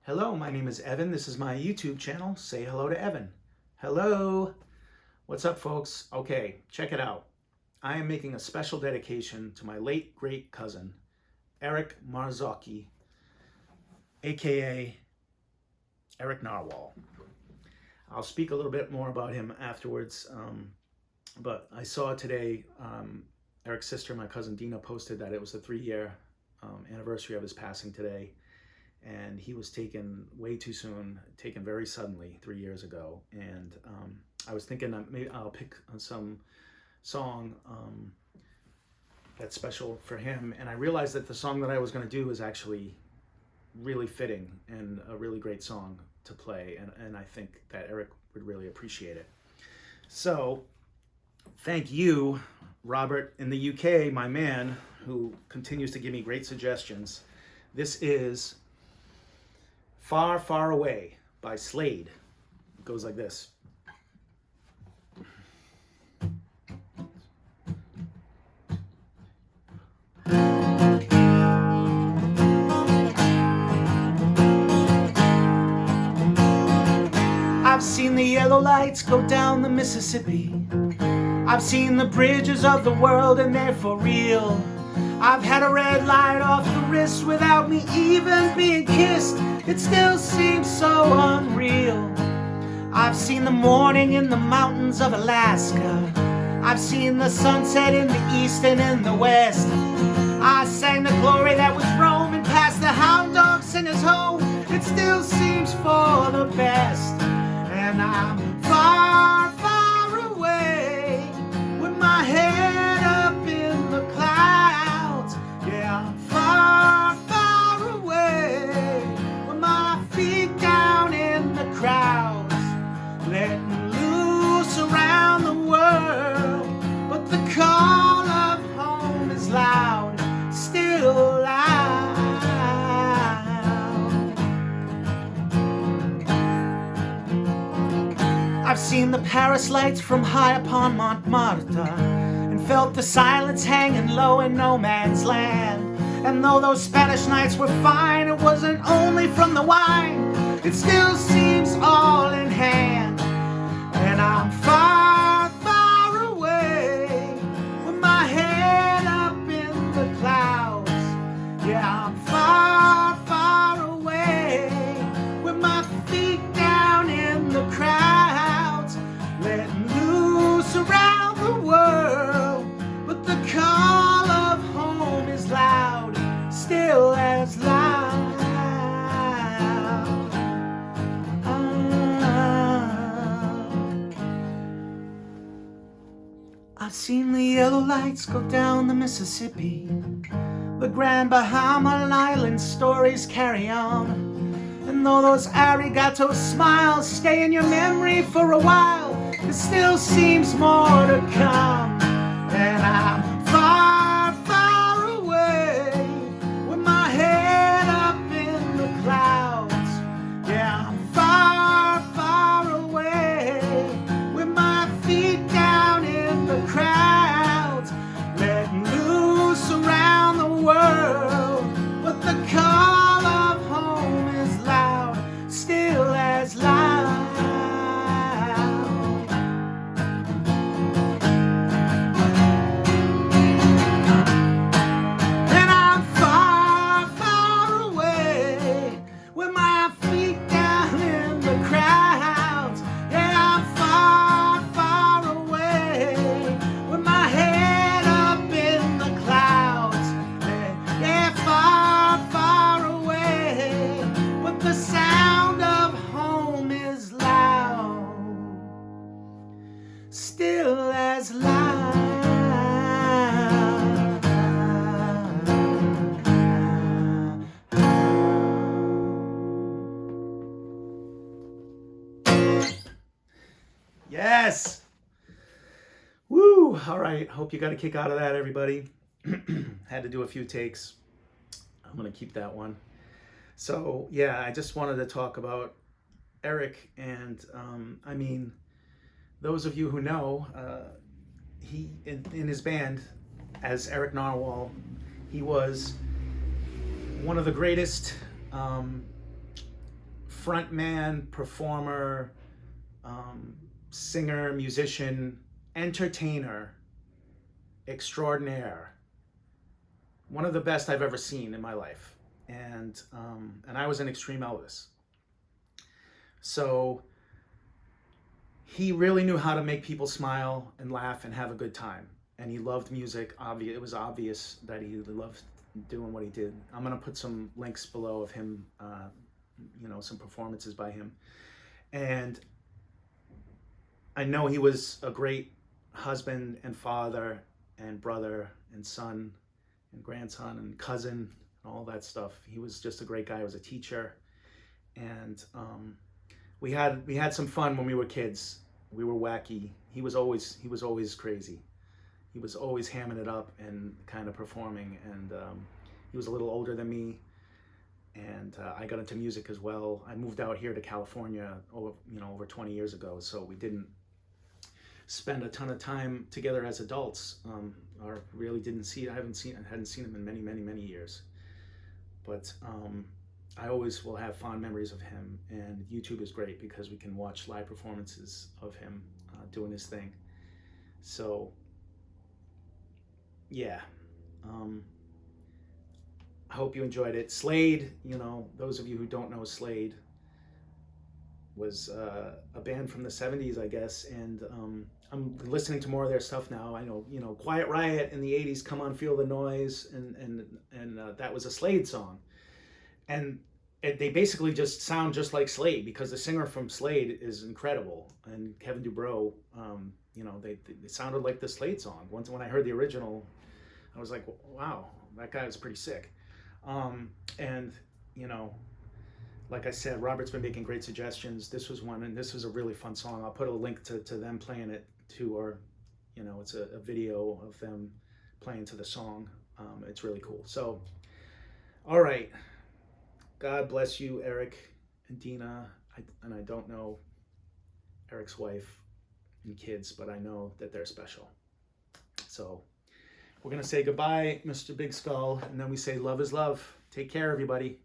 Hello, my name is Evan. This is my YouTube channel. Say hello to Evan. Hello. What's up, folks? Okay, check it out. I am making a special dedication to my late great cousin, Erik Marzocchi, aka Erik Narwhal. I'll speak a little bit more about him afterwards, but I saw today Erik's sister, my cousin Dina, posted that it was the 3-year anniversary of his passing today. And he was taken way too soon, taken very suddenly 3 years ago. And I was thinking that maybe I'll pick some song that's special for him. And I realized that the song that I was going to do is actually really fitting and a really great song to play. And I think that Erik would really appreciate it. So thank you, Robert in the UK, my man, who continues to give me great suggestions. This is Far, Far Away by Slade. It goes like this. I've seen the yellow lights go down the Mississippi. I've seen the bridges of the world and they're for real. I've had a red light off the wrist without me even being kissed. It still seems so unreal. I've seen the morning in the mountains of Alaska. I've seen the sunset in the east and in the west. I sang the glory that was roaming past the hound dog singer's home. It still seems for the best. And I'm far, far away with my head up in the clouds. Yeah, I'm far, far away with my feet down in the crowds, letting loose around the world. But the call of home is loud, still loud. I've seen the Paris lights from high upon Montmartre and felt the silence hanging low in no man's land. And though those Spanish nights were fine, it wasn't only from the wine. It still seems all in hand. And I'm far, far away with my head up in the clouds. Yeah, I'm far, far away with my feet down in the crowds, letting loose around the world. But the call of home is loud, still as loud. I've seen the yellow lights go down the Mississippi. The grand Bahama Island stories carry on. And though those arigato smiles stay in your memory for a while, it still seems more to come. And I'm far, far away with my head up in the clouds. Yeah, I'm far, far away with my feet down in the crowds, letting loose around the world. But the call of home is loud, still as loud. And I'm far, far away with my feet down in the crowds. Yeah, I'm far, far away with my head up in the clouds. Yeah, far, far away, but the sound of home is loud, still as loud. Yes! Woo! All right, hope you got a kick out of that, everybody. Had to do a few takes. I'm gonna keep that one. So yeah, I just wanted to talk about Erik, and I mean, those of you who know, he in his band as Erik Narwhal, he was one of the greatest frontman, performer, singer, musician, entertainer extraordinaire. One of the best I've ever seen in my life. And I was an extreme Elvis. So he really knew how to make people smile and laugh and have a good time. And he loved music. It was obvious that he loved doing what he did. I'm gonna put some links below of him, some performances by him. And I know he was a great husband and father and brother and son and grandson and cousin and all that stuff. He was just a great guy. He was a teacher. And we had some fun when we were kids. We were wacky. He was always crazy. He was always hamming it up and kind of performing. And he was a little older than me. And I got into music as well. I moved out here to California over 20 years ago. So we didn't spend a ton of time together as adults, or really didn't see. I hadn't seen him in many years. But I always will have fond memories of him, and YouTube is great because we can watch live performances of him doing his thing. So yeah, I hope you enjoyed it. Slade, those of you who don't know Slade, was a band from the 70s, I guess, and I'm listening to more of their stuff now. I know, Quiet Riot in the 80s, Come On Feel the Noise, and that was a Slade song. And they basically just sound just like Slade, because the singer from Slade is incredible. And Kevin Dubrow, they sounded like the Slade song. Once when I heard the original, I was like, wow, that guy was pretty sick. Like I said, Robert's been making great suggestions. This was one, and this was a really fun song. I'll put a link to them playing it too, or it's a video of them playing to the song. It's really cool. So, all right. God bless you, Erik and Dina. I don't know Erik's wife and kids, but I know that they're special. So we're going to say goodbye, Mr. Big Skull, and then we say love is love. Take care, everybody.